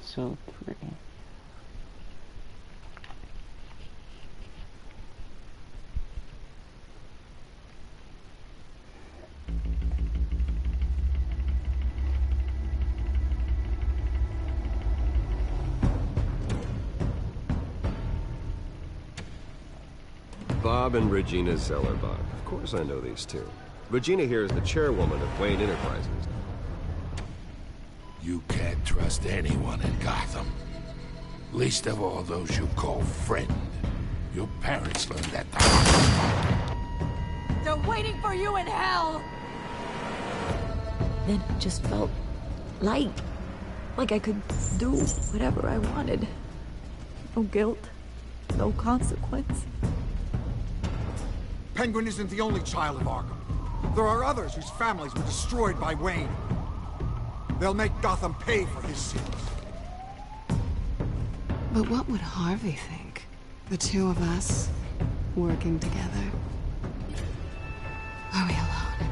so pretty. Bob and Regina Zellerbach. Of course I know these two. Regina here is the chairwoman of Wayne Enterprises. You can't trust anyone in Gotham. Least of all those you call friend. Your parents learned that the hard way. They're waiting for you in hell! Then it just felt light. Like I could do whatever I wanted. No guilt. No consequence. Penguin isn't the only child of Arkham. There are others whose families were destroyed by Wayne. They'll make Gotham pay for his sins. But what would Harvey think? The two of us, working together. Are we alone?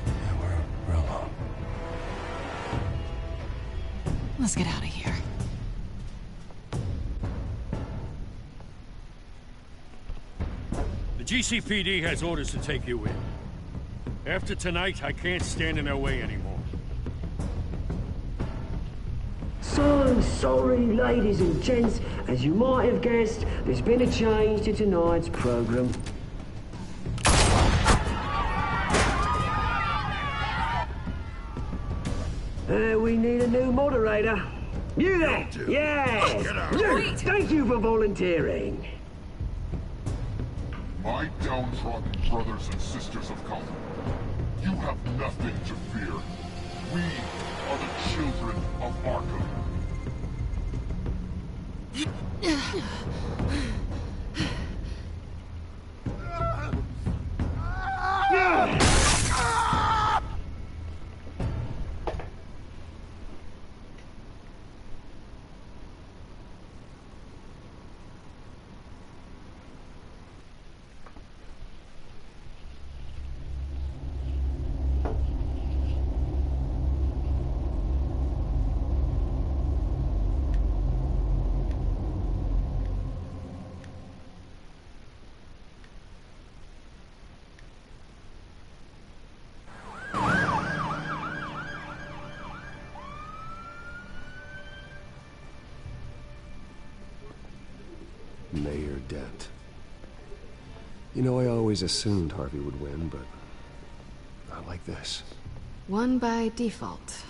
Yeah, we're alone. Let's get out of here. The GCPD has orders to take you in. After tonight, I can't stand in their way anymore. So sorry, ladies and gents. As you might have guessed, there's been a change to tonight's program. We need a new moderator. You there? Yeah! You! Thank you for volunteering. My downtrodden brothers and sisters of Gotham, you have nothing to fear. We are the children of Arkham. Mayor Dent. You know, I always assumed Harvey would win, but not like this. Won by default.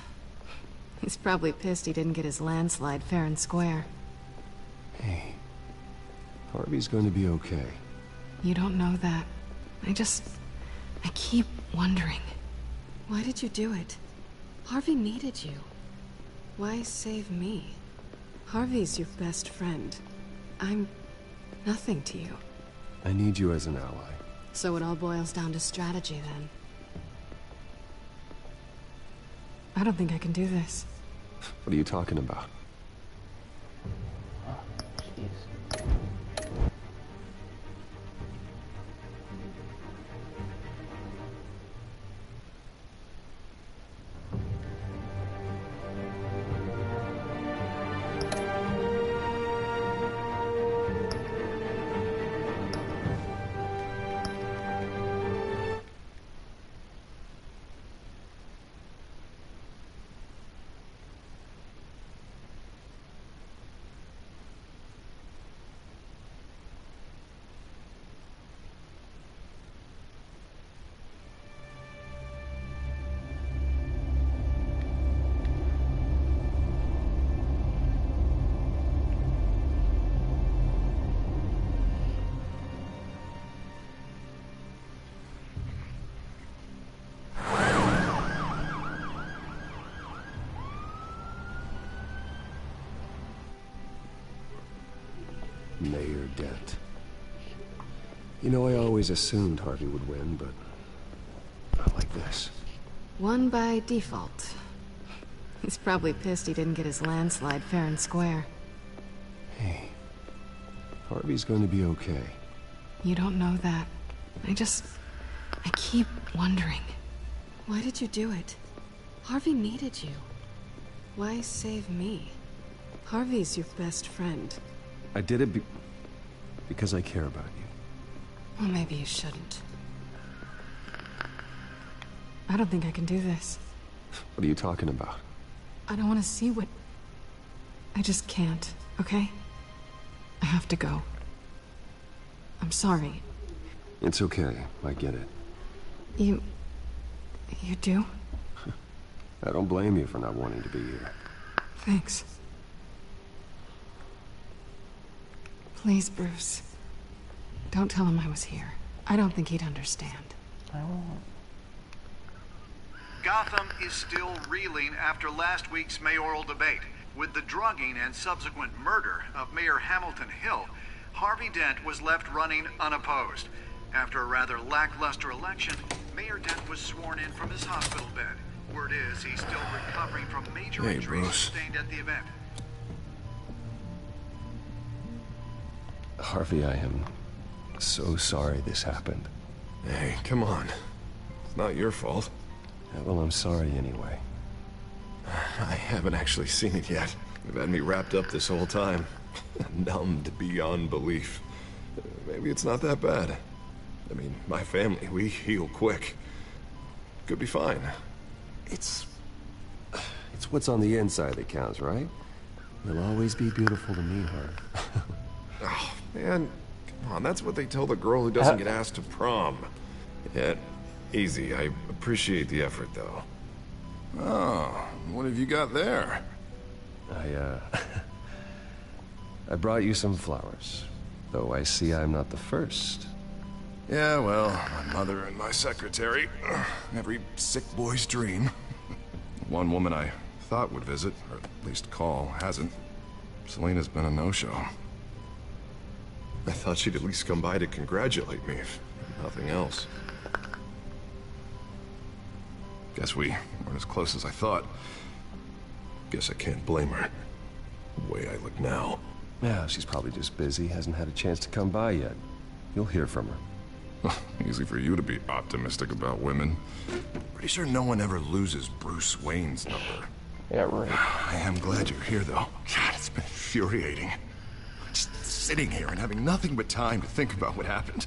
He's probably pissed he didn't get his landslide fair and square. Hey, Harvey's going to be okay. You don't know that. I keep wondering. Why did you do it? Harvey needed you. Why save me? Harvey's your best friend. I'm nothing to you. I need you as an ally. So it all boils down to strategy, then. I don't think I can do this. What are you talking about? Mayor Dent. You know, I always assumed Harvey would win, but not like this. Won by default. He's probably pissed he didn't get his landslide fair and square. Hey, Harvey's going to be okay. You don't know that. I keep wondering. Why did you do it? Harvey needed you. Why save me? Harvey's your best friend. I did it because I care about you. Well, maybe you shouldn't. I don't think I can do this. What are you talking about? I don't want to see what... I just can't, okay? I have to go. I'm sorry. It's okay. I get it. You do? I don't blame you for not wanting to be here. Thanks. Please, Bruce. Don't tell him I was here. I don't think he'd understand. I won't. Gotham is still reeling after last week's mayoral debate. With the drugging and subsequent murder of Mayor Hamilton Hill, Harvey Dent was left running unopposed. After a rather lackluster election, Mayor Dent was sworn in from his hospital bed. Word is he's still recovering from major injuries sustained at the event. Harvey, I am so sorry this happened. Hey, come on. It's not your fault. Yeah, well, I'm sorry anyway. I haven't actually seen it yet. You've had me wrapped up this whole time. Numbed beyond belief. Maybe it's not that bad. I mean, my family, we heal quick. Could be fine. It's what's on the inside that counts, right? You'll always be beautiful to me, Harv. Oh, man. Come on, that's what they tell the girl who doesn't get asked to prom. Yeah, easy. I appreciate the effort, though. Oh, what have you got there? I brought you some flowers. Though I see I'm not the first. Yeah, well, my mother and my secretary. Every sick boy's dream. One woman I thought would visit, or at least call, hasn't. Selena's been a no-show. I thought she'd at least come by to congratulate me, if nothing else. Guess we weren't as close as I thought. Guess I can't blame her. The way I look now. Yeah, she's probably just busy, hasn't had a chance to come by yet. You'll hear from her. Easy for you to be optimistic about women. Pretty sure no one ever loses Bruce Wayne's number. Yeah, right. I am glad you're here, though. God, it's been infuriating. Just sitting here and having nothing but time to think about what happened.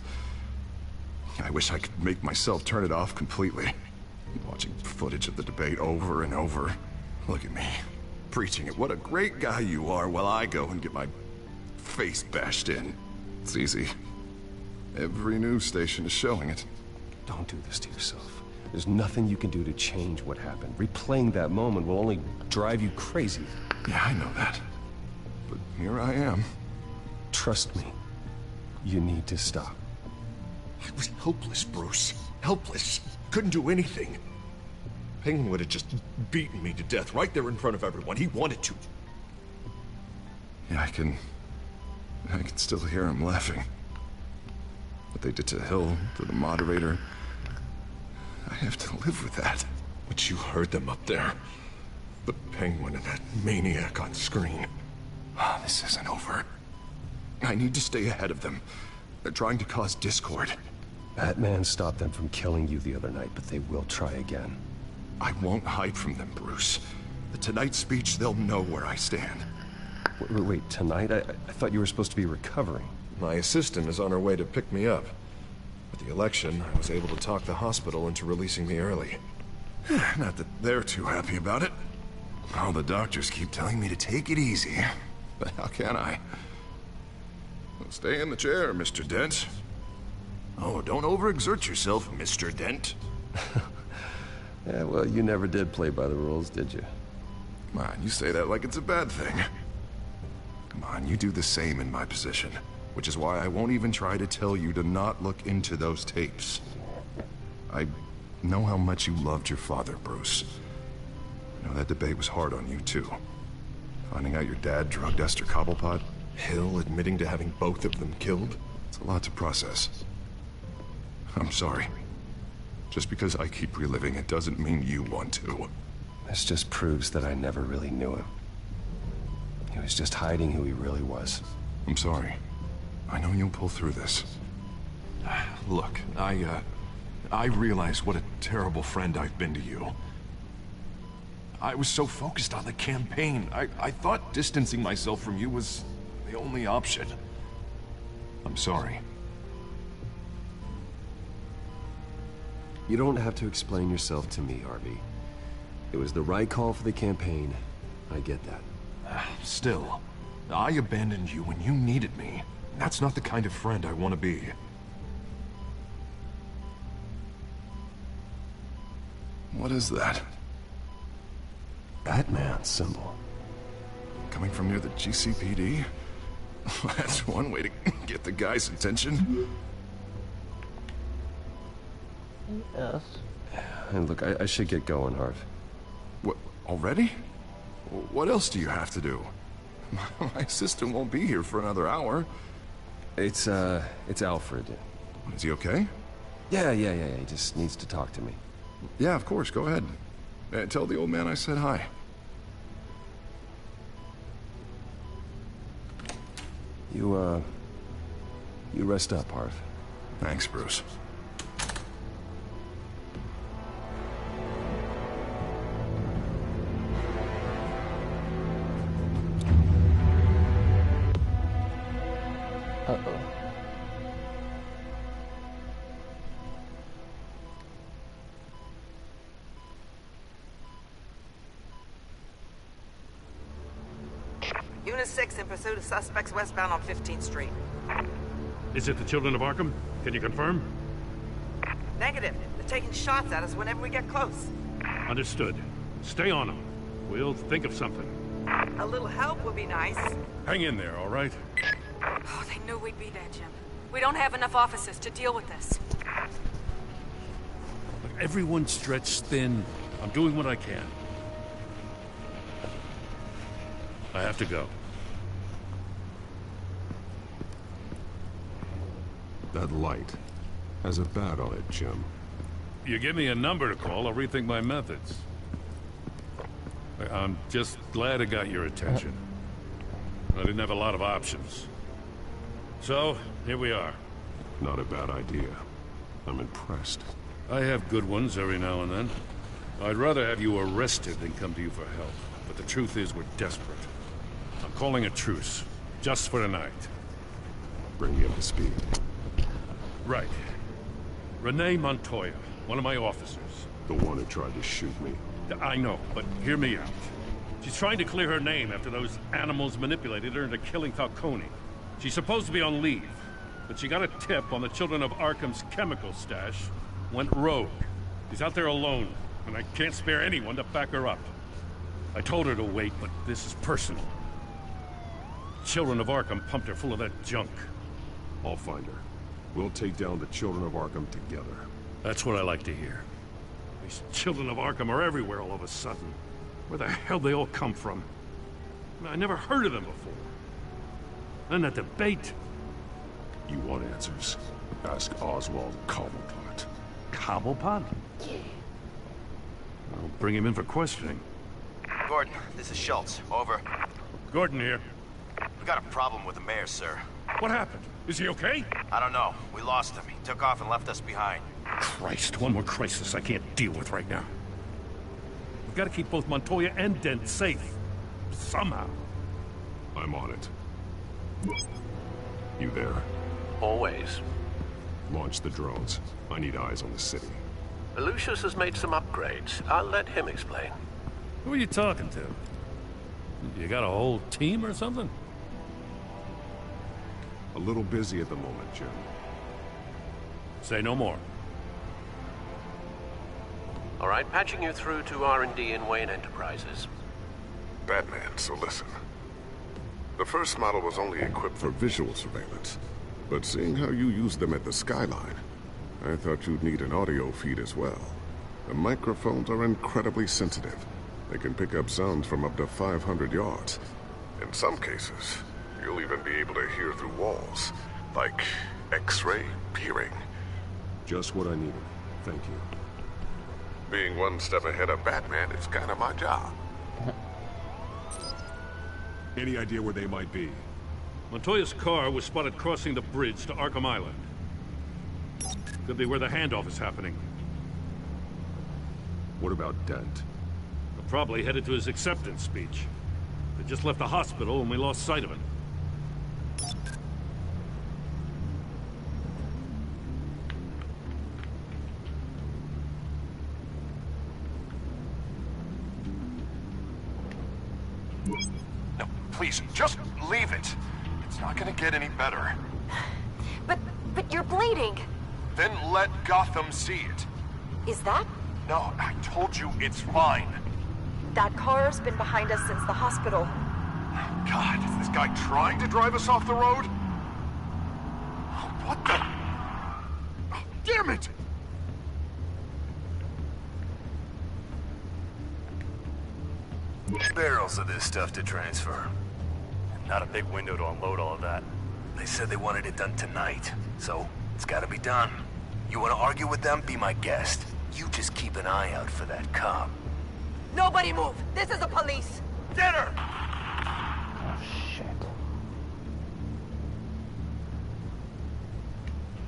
I wish I could make myself turn it off completely. Watching footage of the debate over and over. Look at me, preaching it. What a great guy you are, while I go and get my face bashed in. It's easy. Every news station is showing it. Don't do this to yourself. There's nothing you can do to change what happened. Replaying that moment will only drive you crazy. Yeah, I know that. But here I am. Trust me. You need to stop. I was helpless, Bruce. Helpless. Couldn't do anything. Penguin would have just beaten me to death right there in front of everyone. He wanted to. Yeah, I can still hear him laughing. What they did to Hill, to the moderator. I have to live with that. But you heard them up there. The Penguin and that maniac on screen. This isn't over. I need to stay ahead of them. They're trying to cause discord. Batman stopped them from killing you the other night, but they will try again. I won't hide from them, Bruce. The Tonight speech, they'll know where I stand. Wait, tonight? I thought you were supposed to be recovering. My assistant is on her way to pick me up. With the election, I was able to talk the hospital into releasing me early. Not that they're too happy about it. All the doctors keep telling me to take it easy. But how can I? Well, stay in the chair, Mr. Dent. Oh, don't overexert yourself, Mr. Dent. Yeah, well, you never did play by the rules, did you? Come on, you say that like it's a bad thing. Come on, you do the same in my position. Which is why I won't even try to tell you to not look into those tapes. I know how much you loved your father, Bruce. I know that debate was hard on you, too. Finding out your dad drugged Esther Cobblepot, Hill admitting to having both of them killed. It's a lot to process. I'm sorry. Just because I keep reliving it doesn't mean you want to. This just proves that I never really knew him. He was just hiding who he really was. I'm sorry. I know you'll pull through this. Look, I realize what a terrible friend I've been to you. I was so focused on the campaign. I thought distancing myself from you was the only option. I'm sorry. You don't have to explain yourself to me, Harvey. It was the right call for the campaign. I get that. Still, I abandoned you when you needed me. That's not the kind of friend I want to be. What is that? Batman symbol. Coming from near the GCPD? That's one way to get the guy's attention. Yes. And look, I should get going, Harv. What, already? What else do you have to do? My assistant won't be here for another hour. It's Alfred. Is he okay? Yeah, he just needs to talk to me. Yeah, of course, go ahead. Tell the old man I said hi. You rest up, Harv. Thanks, Bruce. Uh-oh. Unit 6 in pursuit of suspects westbound on 15th Street. Is it the Children of Arkham? Can you confirm? Negative. They're taking shots at us whenever we get close. Understood. Stay on them. We'll think of something. A little help would be nice. Hang in there, all right? Oh, they knew we'd be there, Jim. We don't have enough officers to deal with this. Look, everyone's stretched thin. I'm doing what I can. I have to go. That light has a bat on it, Jim. You give me a number to call, I'll rethink my methods. I'm just glad it got your attention. I didn't have a lot of options. So, here we are. Not a bad idea. I'm impressed. I have good ones every now and then. I'd rather have you arrested than come to you for help. But the truth is, we're desperate. I'm calling a truce. Just for tonight. Bring me up to speed. Right. Renee Montoya, one of my officers. The one who tried to shoot me. I know, but hear me out. She's trying to clear her name after those animals manipulated her into killing Falcone. She's supposed to be on leave, but she got a tip on the Children of Arkham's chemical stash, went rogue. She's out there alone, and I can't spare anyone to back her up. I told her to wait, but this is personal. Children of Arkham pumped her full of that junk. I'll find her. We'll take down the Children of Arkham together. That's what I like to hear. These Children of Arkham are everywhere all of a sudden. Where the hell they all come from? I never heard of them before. And that debate. You want answers? Ask Oswald Cobblepot. Cobblepot? I'll bring him in for questioning. Gordon, this is Schultz. Over. Gordon here. We got a problem with the mayor, sir. What happened? Is he okay? I don't know. We lost him. He took off and left us behind. Christ, one more crisis I can't deal with right now. We've got to keep both Montoya and Dent safe. Somehow. I'm on it. You there? Always. Launch the drones. I need eyes on the city. Lucius has made some upgrades. I'll let him explain. Who are you talking to? You got a whole team or something? A little busy at the moment, Jim. Say no more. All right, patching you through to R&D in Wayne Enterprises. Batman, so listen. The first model was only equipped for visual surveillance, but seeing how you use them at the skyline, I thought you'd need an audio feed as well. The microphones are incredibly sensitive. They can pick up sounds from up to 500 yards. In some cases, you'll even be able to hear through walls, like X-ray peering. Just what I needed. Thank you. Being one step ahead of Batman is kind of my job. Any idea where they might be? Montoya's car was spotted crossing the bridge to Arkham Island. Could be where the handoff is happening. What about Dent? Probably headed to his acceptance speech. They just left the hospital and we lost sight of him. No, please, just leave it. It's not gonna get any better. But you're bleeding. Then let Gotham see it. Is that? No, I told you it's fine. That car's been behind us since the hospital. God, is this guy trying to drive us off the road? What the? Oh, damn it! Barrels of this stuff to transfer. Not a big window to unload all of that. They said they wanted it done tonight, so it's gotta be done. You wanna argue with them? Be my guest. You just keep an eye out for that cop. Nobody move! This is the police! Get her! Oh, shit.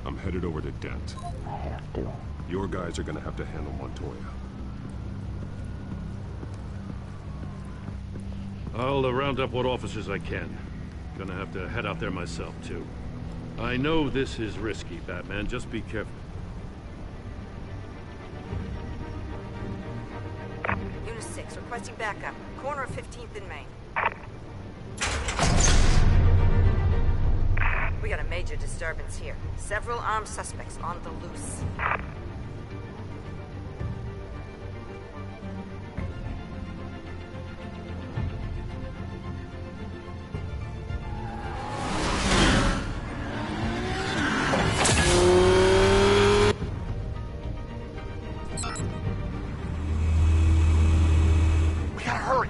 I'm headed over to Dent. I have to. Your guys are gonna have to handle Montoya. I'll round up what officers I can. Gonna have to head out there myself, too. I know this is risky, Batman. Just be careful. Unit 6, requesting backup. Corner of 15th and Main. We got a major disturbance here. Several armed suspects on the loose.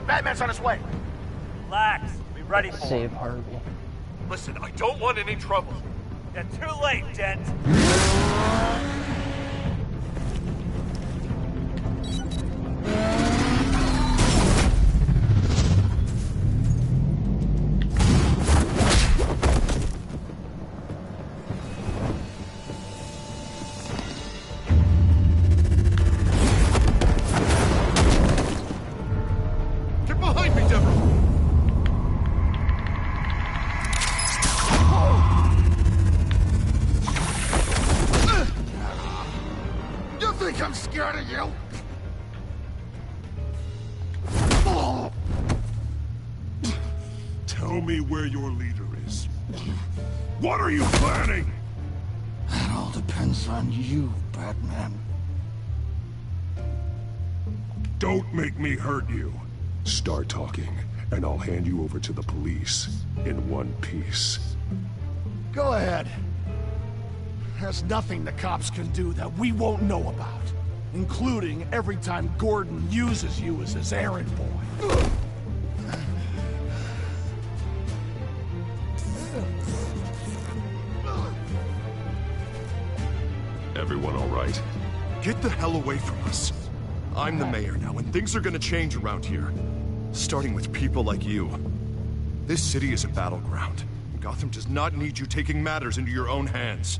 Batman's on his way. Relax. Be ready for Save Harvey. Listen, I don't want any trouble. You're too late, Dent. I'm scared of you. Tell me where your leader is. What are you planning? That all depends on you, Batman. Don't make me hurt you. Start talking, and I'll hand you over to the police in one piece. Go ahead. There's nothing the cops can do that we won't know about. Including every time Gordon uses you as his errand boy. Everyone all right? Get the hell away from us. I'm the mayor now, and things are gonna change around here. Starting with people like you. This city is a battleground. Gotham does not need you taking matters into your own hands.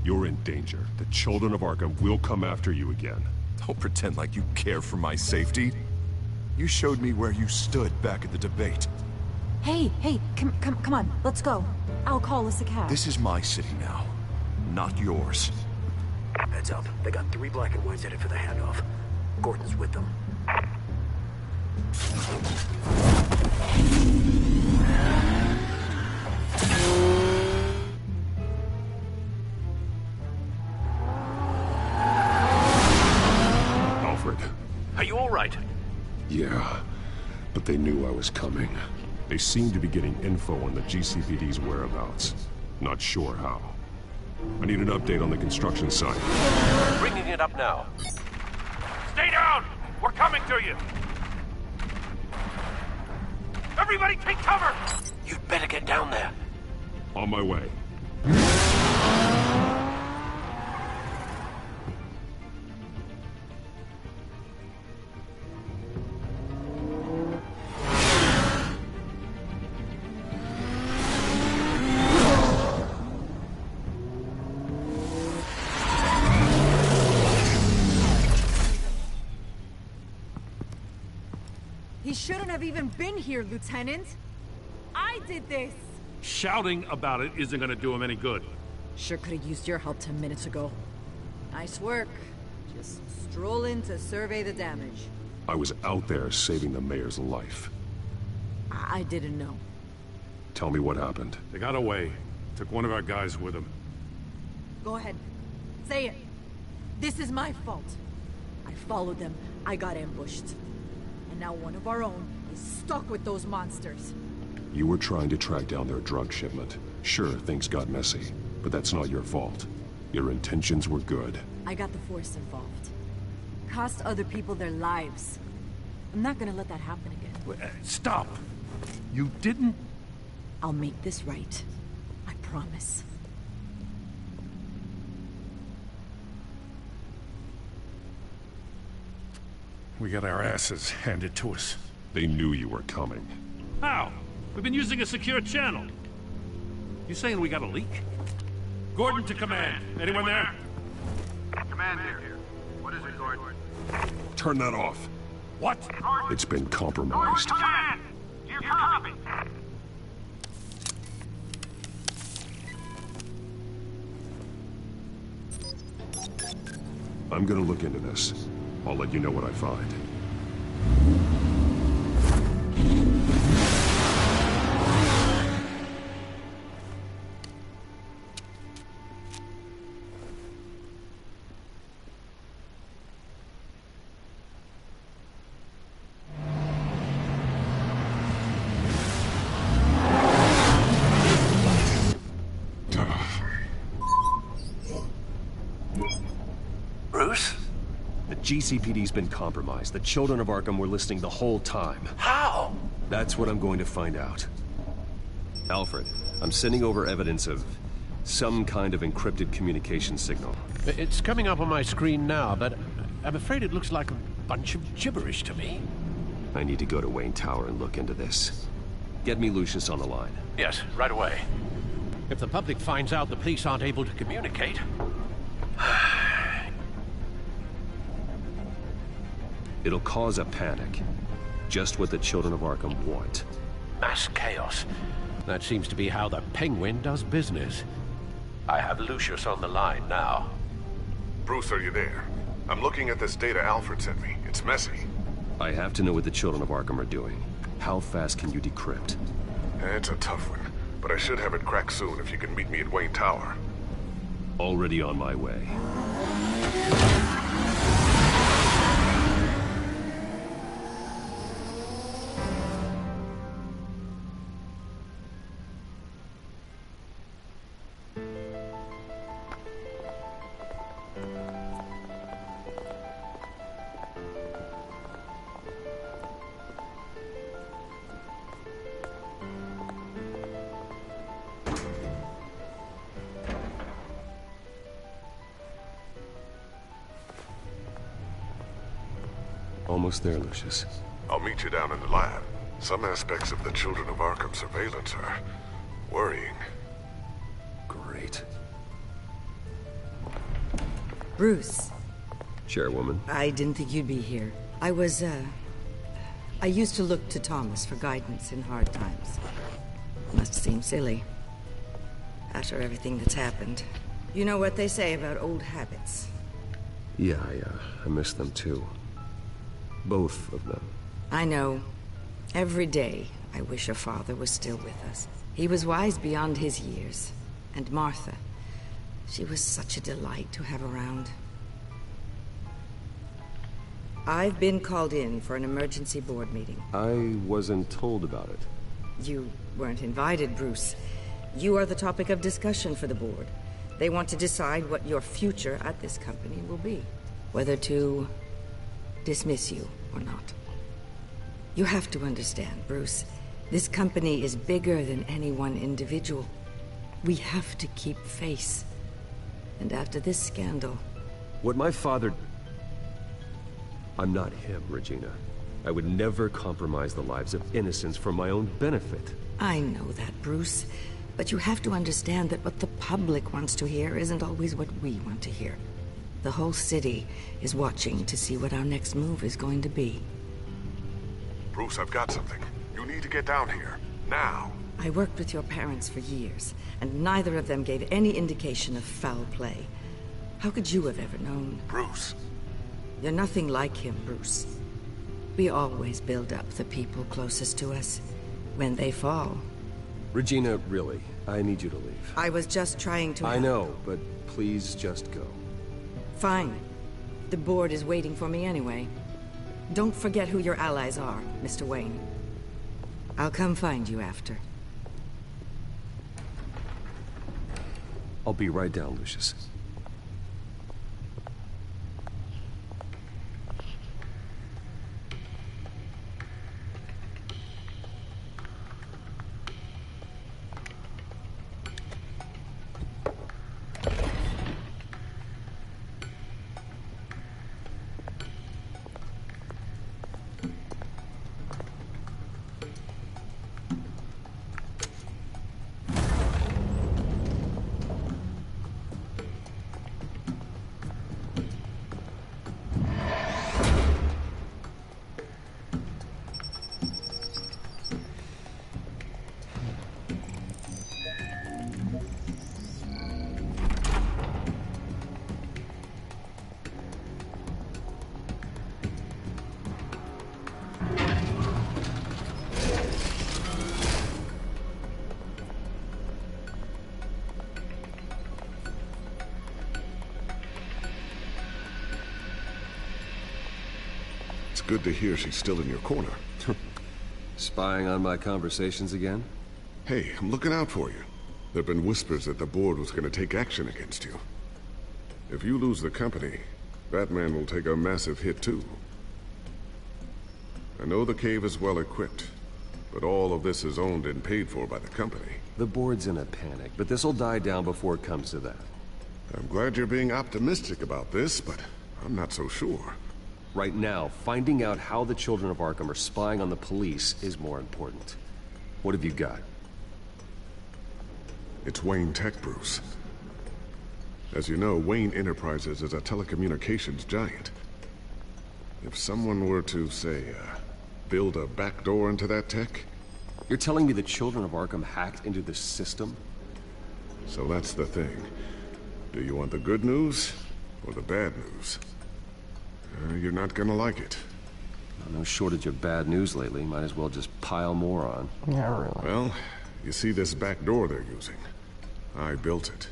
You're in danger. The children of Arkham will come after you again. Don't pretend like you care for my safety. You showed me where you stood back at the debate. Hey, come on, let's go. I'll call us a cab. This is my city now, not yours. Heads up. They got 3 black and whites headed for the handoff. Gordon's with them. Are you all right? Yeah, but they knew I was coming. They seemed to be getting info on the GCPD's whereabouts. Not sure how. I need an update on the construction site. Bringing it up now. Stay down! We're coming to you! Everybody take cover! You'd better get down there. On my way. shouldn't have even been here, Lieutenant. I did this. Shouting about it isn't gonna do him any good. Sure could have used your help 10 minutes ago. Nice work. Just stroll in to survey the damage. I was out there saving the mayor's life. I didn't know. Tell me what happened. They got away. Took one of our guys with them. Go ahead. Say it. This is my fault. I followed them. I got ambushed. And now one of our own is stuck with those monsters. You were trying to track down their drug shipment. Sure, things got messy, but that's not your fault. Your intentions were good. I got the Force involved. Cost other people their lives. I'm not gonna let that happen again. Stop! You didn't... I'll make this right. I promise. We got our asses handed to us. They knew you were coming. How? We've been using a secure channel. You saying we got a leak? Gordon to command. Anyone there? Command here. What is it, Gordon? Turn that off. What? It's been compromised. Command! Do you copy? I'm gonna look into this. I'll let you know what I find. Bruce? The GCPD's been compromised. The children of Arkham were listening the whole time. How? That's what I'm going to find out. Alfred, I'm sending over evidence of some kind of encrypted communication signal. It's coming up on my screen now, but I'm afraid it looks like a bunch of gibberish to me. I need to go to Wayne Tower and look into this. Get me Lucius on the line. Yes, right away. If the public finds out the police aren't able to communicate... It'll cause a panic. Just what the children of Arkham want. Mass chaos. That seems to be how the Penguin does business. I have Lucius on the line now. Bruce, are you there? I'm looking at this data Alfred sent me. It's messy. I have to know what the children of Arkham are doing. How fast can you decrypt? It's a tough one, but I should have it cracked soon if you can meet me at Wayne Tower. Already on my way. Almost there, Lucius. I'll meet you down in the lab. Some aspects of the Children of Arkham surveillance are worrying. Great. Bruce. Chairwoman. I didn't think you'd be here. I used to look to Thomas for guidance in hard times. Must seem silly. After everything that's happened. You know what they say about old habits. Yeah, I miss them too. Both of them. I know. Every day, I wish your father was still with us. He was wise beyond his years. And Martha, she was such a delight to have around. I've been called in for an emergency board meeting. I wasn't told about it. You weren't invited, Bruce. You are the topic of discussion for the board. They want to decide what your future at this company will be. Whether to dismiss you or not. You have to understand, Bruce. This company is bigger than any one individual. We have to keep face. And after this scandal... What my father... I'm not him, Regina. I would never compromise the lives of innocents for my own benefit. I know that, Bruce. But you have to understand that what the public wants to hear isn't always what we want to hear. The whole city is watching to see what our next move is going to be. Bruce, I've got something. You need to get down here. Now. I worked with your parents for years, and neither of them gave any indication of foul play. How could you have ever known? Bruce. You're nothing like him, Bruce. We always build up the people closest to us. When they fall... Regina, really, I need you to leave. I was just trying to... I know, but please just go. Fine. The board is waiting for me anyway. Don't forget who your allies are, Mr. Wayne. I'll come find you after. I'll be right down, Lucius. Good to hear she's still in your corner. Spying on my conversations again? Hey, I'm looking out for you. There've been whispers that the board was going to take action against you. If you lose the company, Batman will take a massive hit too. I know the cave is well equipped, but all of this is owned and paid for by the company. The board's in a panic, but this'll die down before it comes to that. I'm glad you're being optimistic about this, but I'm not so sure. Right now, finding out how the children of Arkham are spying on the police is more important. What have you got? It's Wayne Tech, Bruce. As you know, Wayne Enterprises is a telecommunications giant. If someone were to, say, build a backdoor into that tech... You're telling me the children of Arkham hacked into the system? So that's the thing. Do you want the good news or the bad news? You're not gonna like it. No shortage of bad news lately. Might as well just pile more on. Yeah, really. Well, you see this back door they're using? I built it.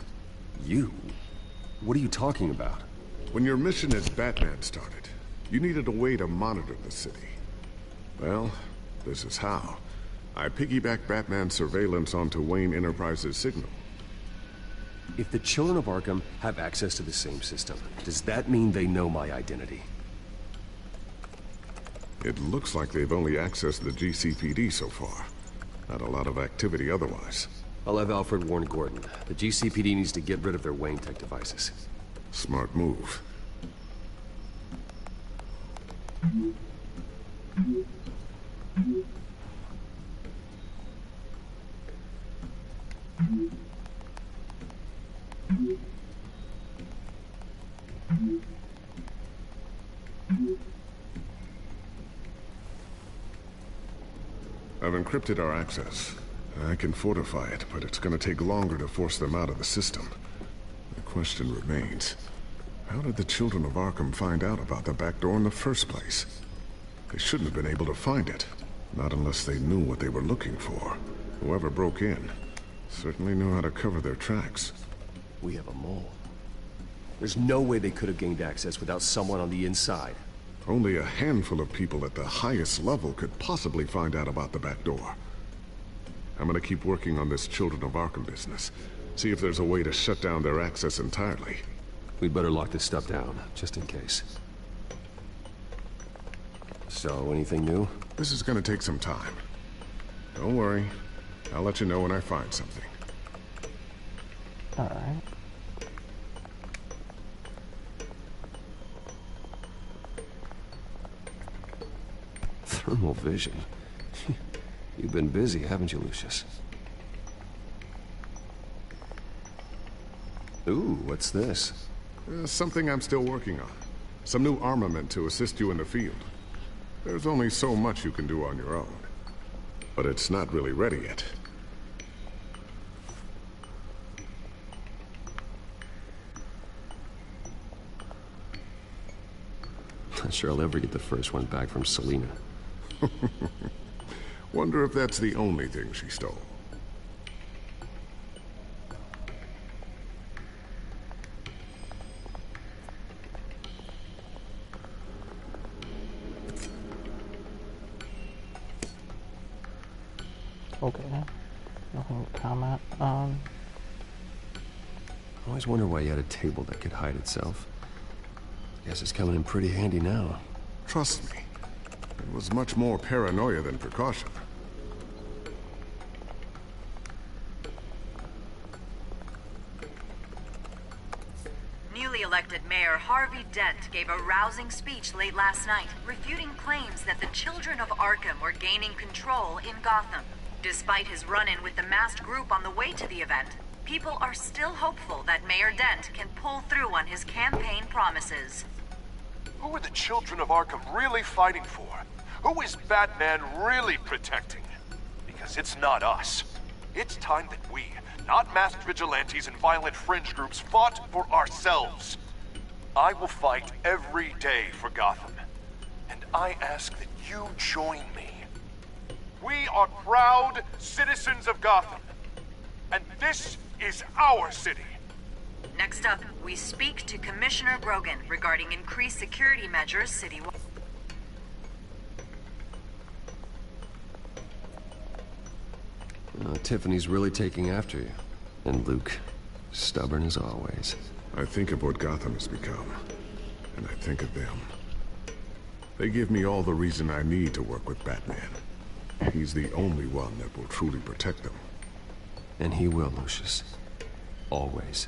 You? What are you talking about? When your mission as Batman started, you needed a way to monitor the city. Well, this is how. I piggybacked Batman's surveillance onto Wayne Enterprises' signal. If the children of Arkham have access to the same system, does that mean they know my identity? It looks like they've only accessed the GCPD so far. Not a lot of activity otherwise. I'll have Alfred warn Gordon. The GCPD needs to get rid of their Wayne Tech devices. Smart move. I've encrypted our access. I can fortify it, but it's gonna take longer to force them out of the system. The question remains, how did the children of Arkham find out about the back door in the first place? They shouldn't have been able to find it. Not unless they knew what they were looking for. Whoever broke in certainly knew how to cover their tracks. We have a mole. There's no way they could have gained access without someone on the inside. Only a handful of people at the highest level could possibly find out about the back door. I'm gonna keep working on this Children of Arkham business. See if there's a way to shut down their access entirely. We'd better lock this stuff down, just in case. So, anything new? This is gonna take some time. Don't worry. I'll let you know when I find something. Alright. Thermal vision. You've been busy, haven't you, Lucius? Ooh, what's this? Something I'm still working on. Some new armament to assist you in the field. There's only so much you can do on your own. But it's not really ready yet. Not sure I'll ever get the first one back from Selena. Wonder if that's the only thing she stole. Okay. Nothing to comment on. I always wonder why you had a table that could hide itself. Guess it's coming in pretty handy now. Trust me. It was much more paranoia than precaution. Newly elected Mayor Harvey Dent gave a rousing speech late last night, refuting claims that the children of Arkham were gaining control in Gotham. Despite his run-in with the masked group on the way to the event, people are still hopeful that Mayor Dent can pull through on his campaign promises. Who are the children of Arkham really fighting for? Who is Batman really protecting? Because it's not us. It's time that we, not masked vigilantes and violent fringe groups, fought for ourselves. I will fight every day for Gotham. And I ask that you join me. We are proud citizens of Gotham. And this is our city. Next up, we speak to Commissioner Grogan regarding increased security measures citywide. Tiffany's really taking after you. And Luke, stubborn as always. I think of what Gotham has become, and I think of them. They give me all the reason I need to work with Batman. He's the only one that will truly protect them. And he will, Lucius. Always.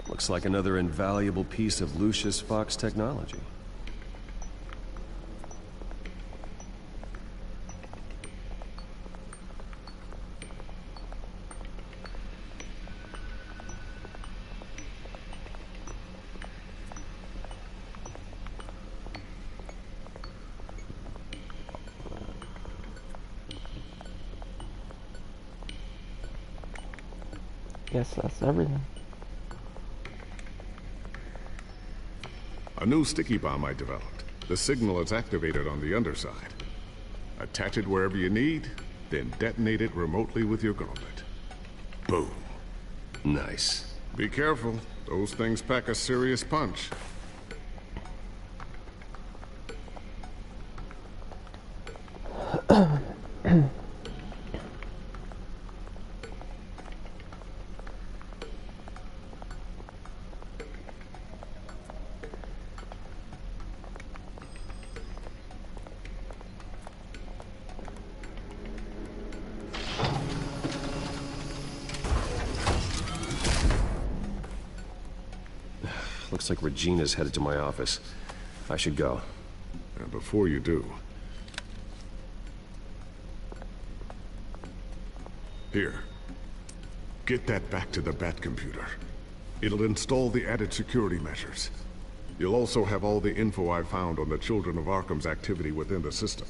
Looks like another invaluable piece of Lucius Fox technology. Guess that's everything. A new sticky bomb I developed. The signal is activated on the underside. Attach it wherever you need, then detonate it remotely with your gauntlet. Boom. Nice. Be careful. Those things pack a serious punch. Looks like Regina's headed to my office. I should go. And before you do... Here. Get that back to the Bat computer. It'll install the added security measures. You'll also have all the info I found on the Children of Arkham's activity within the system.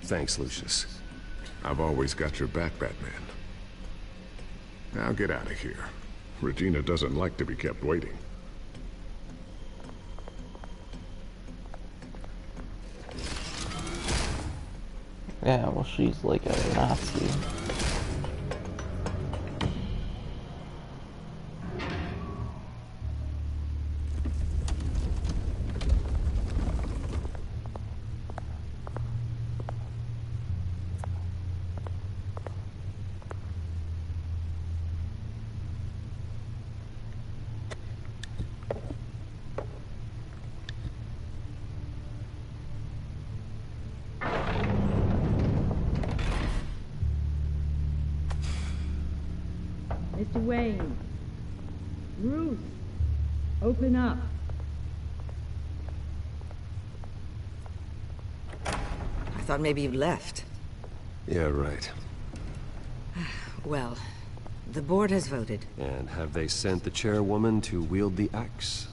Thanks, Lucius. I've always got your back, Batman. Now get out of here. Regina doesn't like to be kept waiting. Yeah, well, she's like a Nazi. Mr. Wayne. Ruth, open up. I thought maybe you'd left. Yeah, right. Well, the board has voted. And have they sent the chairwoman to wield the axe?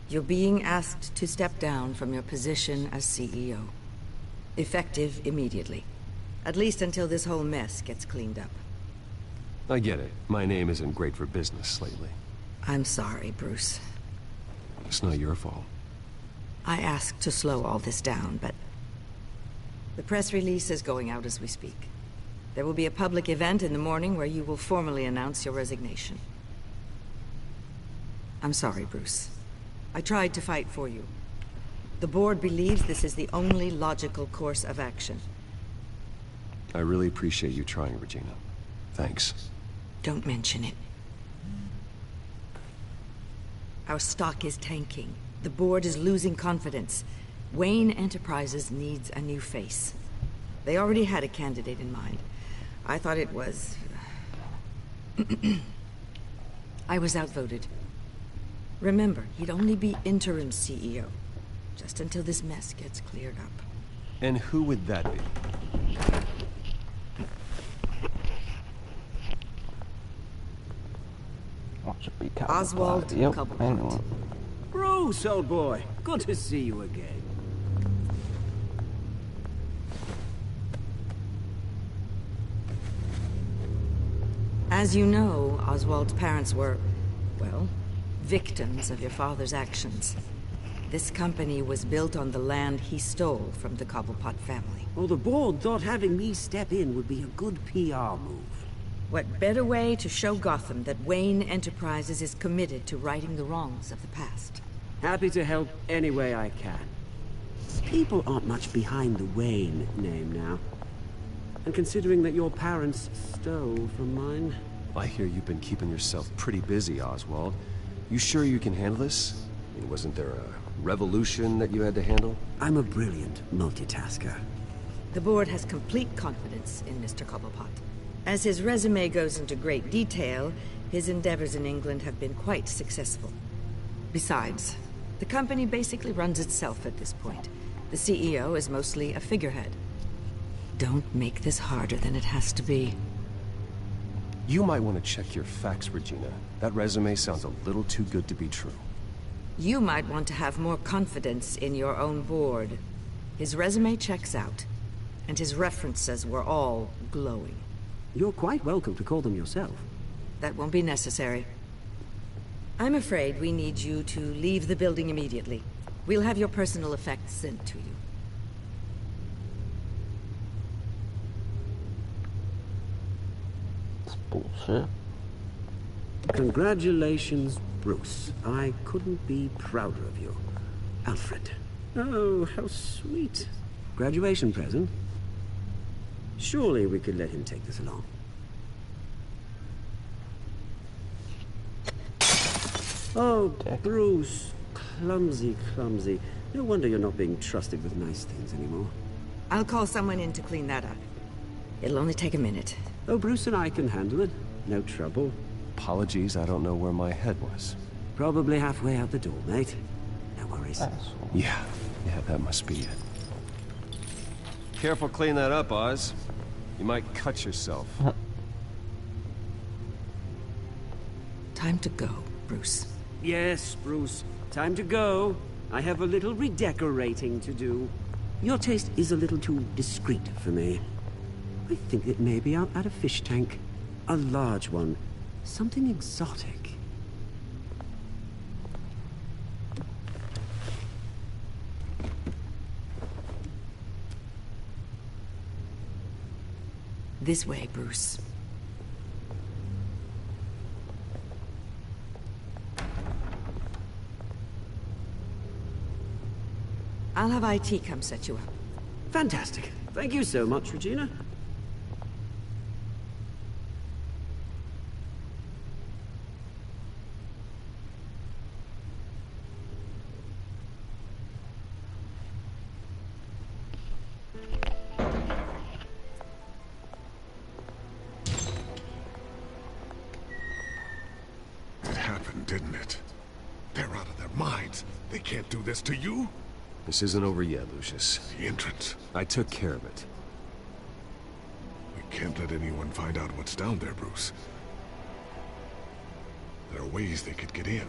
You're being asked to step down from your position as CEO. Effective immediately. At least until this whole mess gets cleaned up. I get it. My name isn't great for business lately. I'm sorry, Bruce. It's not your fault. I asked to slow all this down, but... the press release is going out as we speak. There will be a public event in the morning where you will formally announce your resignation. I'm sorry, Bruce. I tried to fight for you. The board believes this is the only logical course of action. I really appreciate you trying, Regina. Thanks. Don't mention it. Our stock is tanking. The board is losing confidence. Wayne Enterprises needs a new face. They already had a candidate in mind. I thought it was... I was outvoted. Remember, he'd only be interim CEO. Just until this mess gets cleared up. And who would that be? Oswald Cobblepot. Bruce, old boy. Good to see you again. As you know, Oswald's parents were, well, victims of your father's actions. This company was built on the land he stole from the Cobblepot family. Well, the board thought having me step in would be a good PR move. What better way to show Gotham that Wayne Enterprises is committed to righting the wrongs of the past? Happy to help any way I can. People aren't much behind the Wayne name now. And considering that your parents stole from mine... I hear you've been keeping yourself pretty busy, Oswald. You sure you can handle this? I mean, wasn't there a revolution that you had to handle? I'm a brilliant multitasker. The board has complete confidence in Mr. Cobblepot. As his resume goes into great detail, his endeavors in England have been quite successful. Besides, the company basically runs itself at this point. The CEO is mostly a figurehead. Don't make this harder than it has to be. You might want to check your facts, Regina. That resume sounds a little too good to be true. You might want to have more confidence in your own board. His resume checks out, and his references were all glowing. You're quite welcome to call them yourself. That won't be necessary. I'm afraid we need you to leave the building immediately. We'll have your personal effects sent to you. That's bullshit. Congratulations, Bruce. I couldn't be prouder of you. Alfred. Oh, how sweet. Graduation present? Surely we could let him take this along. Oh, Bruce. Clumsy, clumsy. No wonder you're not being trusted with nice things anymore. I'll call someone in to clean that up. It'll only take a minute. Oh, Bruce and I can handle it. No trouble. Apologies, I don't know where my head was. Probably halfway out the door, mate. No worries. Yeah, that must be it. Careful clean that up, Oz. You might cut yourself. Time to go, Bruce. Yes, Bruce. Time to go. I have a little redecorating to do. Your taste is a little too discreet for me. I think that maybe I'll add a fish tank. A large one. Something exotic. This way, Bruce. I'll have IT come set you up. Fantastic. Thank you so much, Regina. It happened, didn't it? They're out of their minds. They can't do this to you. This isn't over yet, Lucius. The entrance. I took care of it. We can't let anyone find out what's down there, Bruce. There are ways they could get in.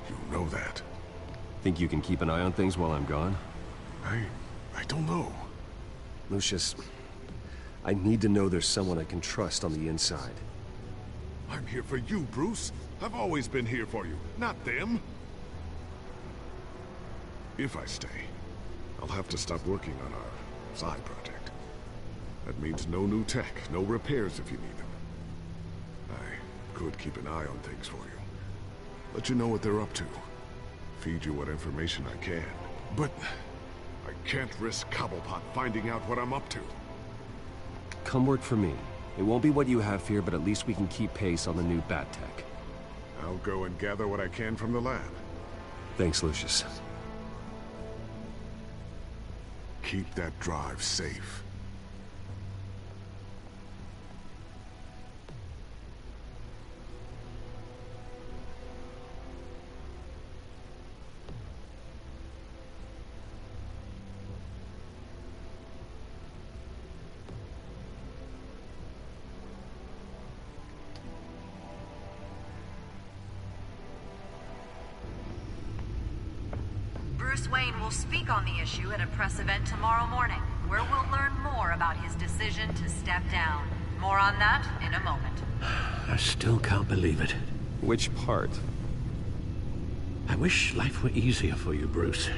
You know that. Think you can keep an eye on things while I'm gone? I don't know. Lucius, I need to know there's someone I can trust on the inside. I'm here for you, Bruce. I've always been here for you, not them. If I stay, I'll have to stop working on our side project. That means no new tech, no repairs if you need them. I could keep an eye on things for you. Let you know what they're up to. Feed you what information I can. But I can't risk Cobblepot finding out what I'm up to. Come work for me. It won't be what you have here, but at least we can keep pace on the new bat tech. I'll go and gather what I can from the lab. Thanks, Lucius. Keep that drive safe. Bruce Wayne will speak on the issue at a press event tomorrow morning, where we'll learn more about his decision to step down. More on that in a moment. I still can't believe it. Which part? I wish life were easier for you, Bruce.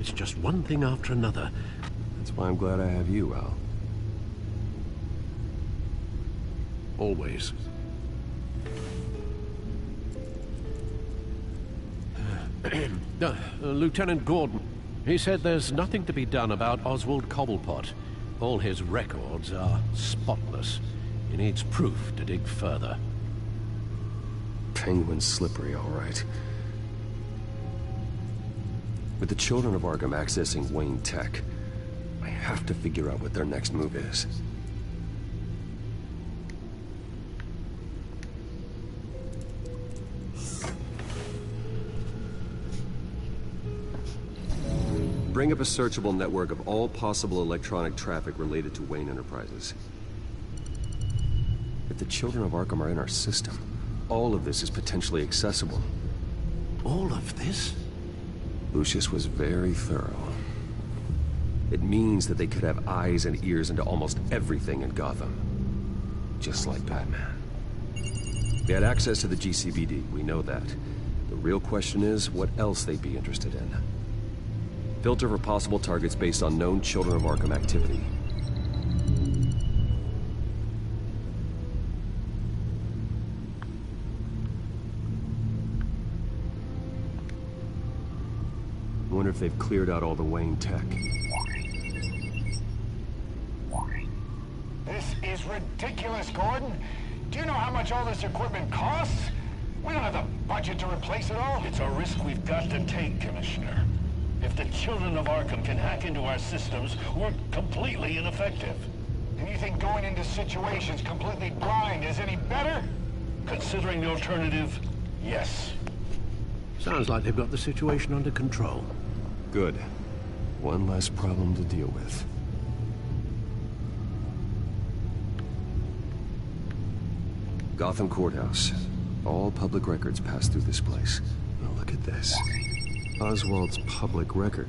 It's just one thing after another. That's why I'm glad I have you, Al. Always. Lieutenant Gordon, he said there's nothing to be done about Oswald Cobblepot. All his records are spotless. He needs proof to dig further. Penguin's slippery, all right. With the children of Arkham accessing Wayne Tech, I have to figure out what their next move is. Bring up a searchable network of all possible electronic traffic related to Wayne Enterprises. If the children of Arkham are in our system, all of this is potentially accessible. All of this? Lucius was very thorough. It means that they could have eyes and ears into almost everything in Gotham. Just like Batman. They had access to the GCPD, we know that. The real question is, what else they'd be interested in. Filter for possible targets based on known Children of Arkham activity. I wonder if they've cleared out all the Wayne tech. This is ridiculous, Gordon. Do you know how much all this equipment costs? We don't have the budget to replace it all. It's a risk we've got to take, Commissioner. If the children of Arkham can hack into our systems, we're completely ineffective. And you think going into situations completely blind is any better? Considering the alternative, yes. Sounds like they've got the situation under control. Good. One less problem to deal with. Gotham Courthouse. All public records pass through this place. Now look at this. Oswald's public record.